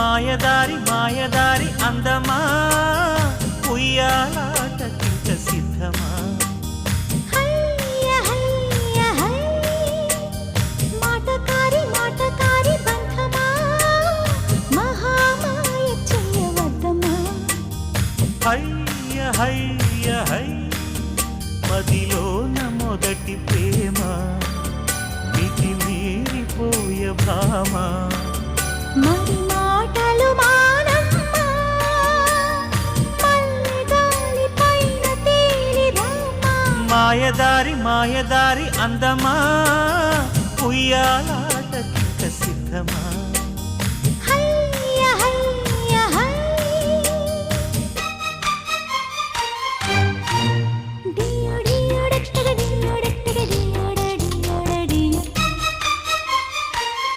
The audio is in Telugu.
మాయదారి మాయదారి అందమా ఉయ్యాలాటకింక సిద్ధమా మాటకారి మాటకారి బంధమా మహామాయ చెయ్యవద్దమా హయ్య హయ్య హై మదిలోన మొదటి ప్రేమ మితి మీరిపోయ భామ మరి మాటలు మానమ్మా మల్లెగాలి పైన తేలి రామా మాయదారి మాయదారి అందమా ఉయ్యాల